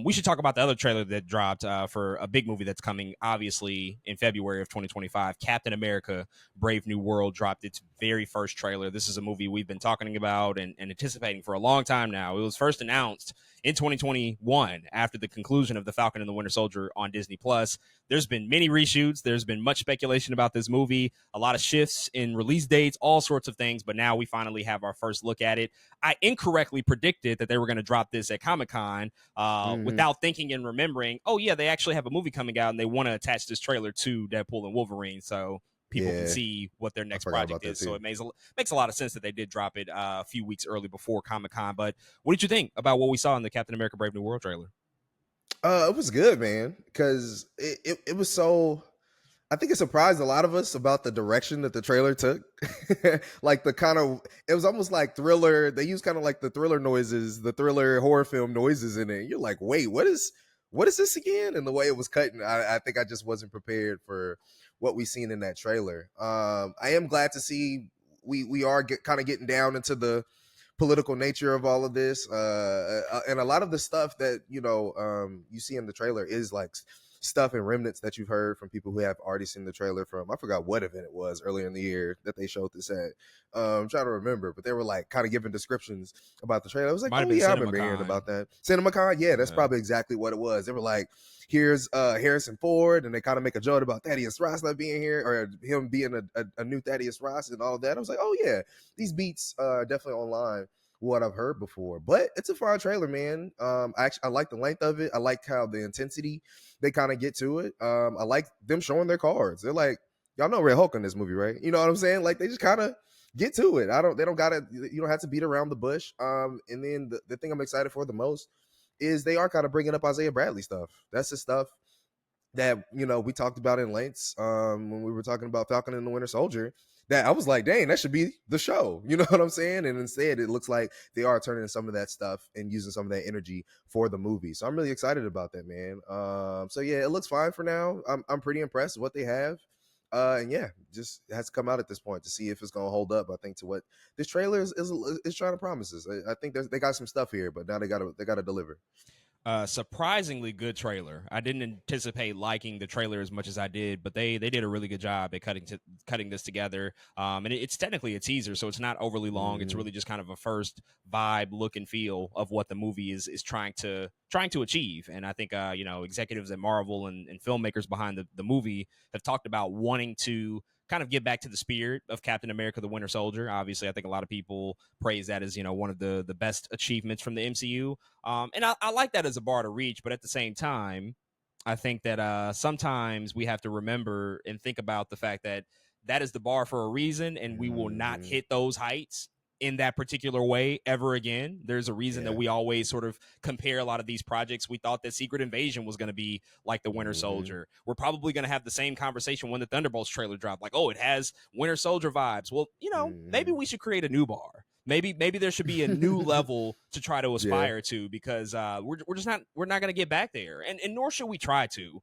We should talk about the other trailer that dropped for a big movie that's coming, obviously, in February of 2025. Captain America Brave New World dropped its very first trailer. This is a movie we've been talking about and anticipating for a long time now. It was first announced in 2021 after the conclusion of The Falcon and the Winter Soldier on Disney Plus. There's been many reshoots. There's been much speculation about this movie, a lot of shifts in release dates, all sorts of things. But now we finally have our first look at it. I incorrectly predicted that they were going to drop this at Comic-Con without thinking and remembering, oh, yeah, they actually have a movie coming out and they want to attach this trailer to Deadpool and Wolverine. So people can see what their next project is. So it makes a lot of sense that they did drop it a few weeks early before Comic-Con. But what did you think about what we saw in the Captain America Brave New World trailer? It was good, man, because it was so. I think it surprised a lot of us about the direction that the trailer took. Like the kind of, it was almost like Thriller. They used kind of like the Thriller noises, the Thriller horror film noises in it. You're like, wait, what is this again? And the way it was cutting, I think I just wasn't prepared for what we seen in that trailer. I am glad to see we are kind of getting down into the political nature of all of this, and a lot of the stuff that you see in the trailer is like stuff and remnants that you've heard from people who have already seen the trailer from, I forgot what event it was earlier in the year that they showed this at. I'm trying to remember, but they were like kind of giving descriptions about the trailer. I was like, oh yeah, I remember hearing about that. CinemaCon, yeah, that's probably exactly what it was. They were like, here's Harrison Ford, and they kind of make a joke about Thaddeus Ross not being here, or him being a new Thaddeus Ross and all of that. I was like, oh yeah, these beats are definitely online what I've heard before, but it's a fine trailer, man. I like the length of it. I like how the intensity they kind of get to it. I like them showing their cards. They're like, y'all know Red Hulk in this movie, right? You know what I'm saying? Like they just kind of get to it. They don't gotta, you don't have to beat around the bush. And then the thing I'm excited for the most is they are kind of bringing up Isaiah Bradley stuff. That's the stuff that we talked about in lengths when we were talking about Falcon and the Winter Soldier, that I was like, dang, that should be the show. You know what I'm saying? And instead it looks like they are turning some of that stuff and using some of that energy for the movie. So I'm really excited about that, man. So yeah, it looks fine for now. I'm pretty impressed with what they have. And yeah, just has to come out at this point to see if it's going to hold up. I think to what this trailer is trying to promise us. I think they got some stuff here, but now they got to deliver. Surprisingly good trailer. I didn't anticipate liking the trailer as much as I did, but they did a really good job at cutting this together. And it's technically a teaser, so it's not overly long. It's really just kind of a first vibe, look, and feel of what the movie is trying to achieve. And I think executives at Marvel and filmmakers behind the movie have talked about wanting to kind of get back to the spirit of Captain America: The Winter Soldier. Obviously, I think a lot of people praise that as one of the best achievements from the MCU, and I like that as a bar to reach. But at the same time, I think that sometimes we have to remember and think about the fact that that is the bar for a reason, and we will not hit those heights in that particular way ever again. There's a reason that we always sort of compare a lot of these projects. We thought that Secret Invasion was going to be like the Winter Soldier. We're probably going to have the same conversation when the Thunderbolts trailer dropped. Like, oh, it has Winter Soldier vibes. Well, maybe we should create a new bar. Maybe there should be a new level to try to aspire to, because we're not going to get back there, and nor should we try to.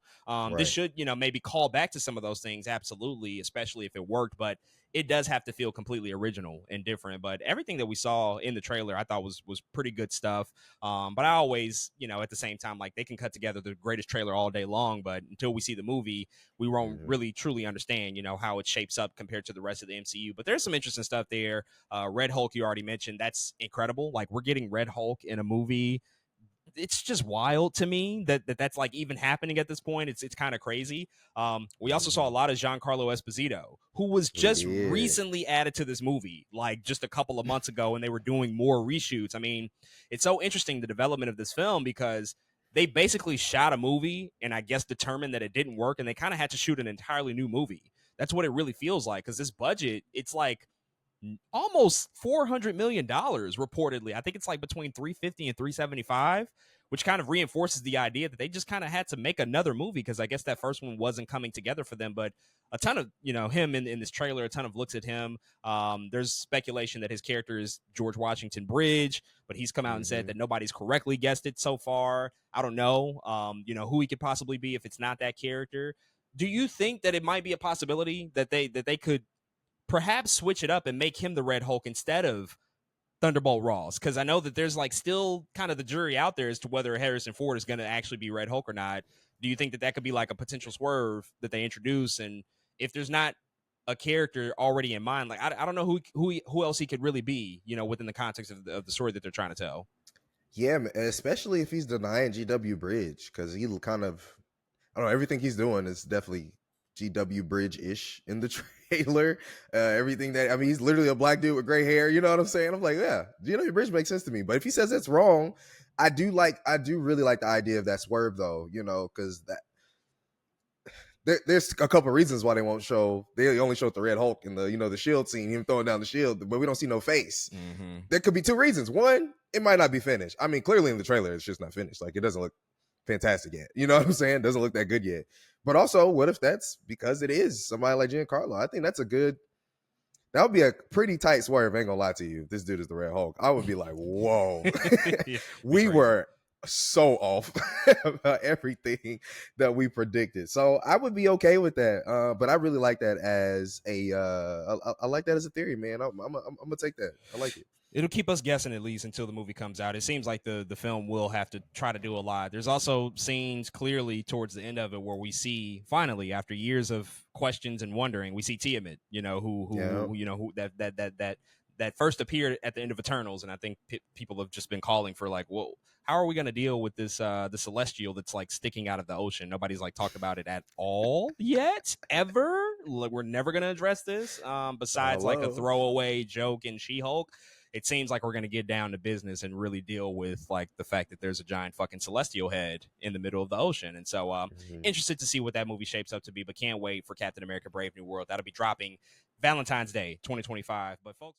This should maybe call back to some of those things, absolutely, especially if it worked, but it does have to feel completely original and different. But everything that we saw in the trailer, I thought was pretty good stuff. But I always, at the same time, like, they can cut together the greatest trailer all day long, but until we see the movie, we won't really truly understand, how it shapes up compared to the rest of the MCU. But there's some interesting stuff there. Red Hulk, you already mentioned, that's incredible. Like, we're getting Red Hulk in a movie. It's just wild to me that's like even happening at this point. It's kind of crazy. We also saw a lot of Giancarlo Esposito, who was just recently added to this movie, like just a couple of months ago, and they were doing more reshoots. I mean, it's so interesting, the development of this film, because they basically shot a movie and I guess determined that it didn't work, and they kind of had to shoot an entirely new movie. That's what it really feels like, because this budget, it's like almost $400 million reportedly. I think it's like between 350 and 375, which kind of reinforces the idea that they just kind of had to make another movie, because I guess that first one wasn't coming together for them. But a ton of him in this trailer, a ton of looks at him. There's speculation that his character is George Washington Bridge, but he's come out and said that nobody's correctly guessed it so far. I don't know who he could possibly be if it's not that character. Do you think that it might be a possibility that they could perhaps switch it up and make him the Red Hulk instead of Thunderbolt Ross, because I know that there's like still kind of the jury out there as to whether Harrison Ford is going to actually be Red Hulk or not. Do you think that that could be like a potential swerve that they introduce? And if there's not a character already in mind, like I don't know who else he could really be, you know, within the context of the story that they're trying to tell. Yeah, especially if he's denying GW Bridge, because he kind of, I don't know, everything he's doing is definitely GW Bridge ish in the trailer. Everything that, I mean, he's literally a black dude with gray hair. You know what I'm saying? I'm like, yeah, GW Bridge makes sense to me. But if he says that's wrong, I do really like the idea of that swerve though, you know, because that there's a couple of reasons why they won't show. They only showed the Red Hulk in the, you know, the shield scene, him throwing down the shield, but we don't see no face. Mm-hmm. There could be two reasons. One, it might not be finished. I mean, clearly in the trailer, it's just not finished. Like, it doesn't look fantastic yet. You know what I'm saying? It doesn't look that good yet. But also, what if that's because it is somebody like Giancarlo? I think that's that would be a pretty tight swerve. Ain't gonna lie to you. If this dude is the Red Hulk, I would be like, whoa. We were so off about everything that we predicted. So I would be okay with that. But I really like that as I like that as a theory, man. I'm gonna take that. I like it. It'll keep us guessing at least until the movie comes out. It seems like the film will have to try to do a lot. There's also scenes clearly towards the end of it where we see finally, after years of questions and wondering, we see Tiamat, you know, who you know, who that first appeared at the end of Eternals, and I think people have just been calling for like, well, how are we going to deal with this the Celestial that's like sticking out of the ocean? Nobody's like talked about it at all yet, ever. Like, we're never going to address this. Besides like a throwaway joke in She-Hulk. It seems like we're going to get down to business and really deal with like the fact that there's a giant fucking celestial head in the middle of the ocean. And so interested to see what that movie shapes up to be, but can't wait for Captain America Brave New World. That'll be dropping Valentine's Day 2025. But folks,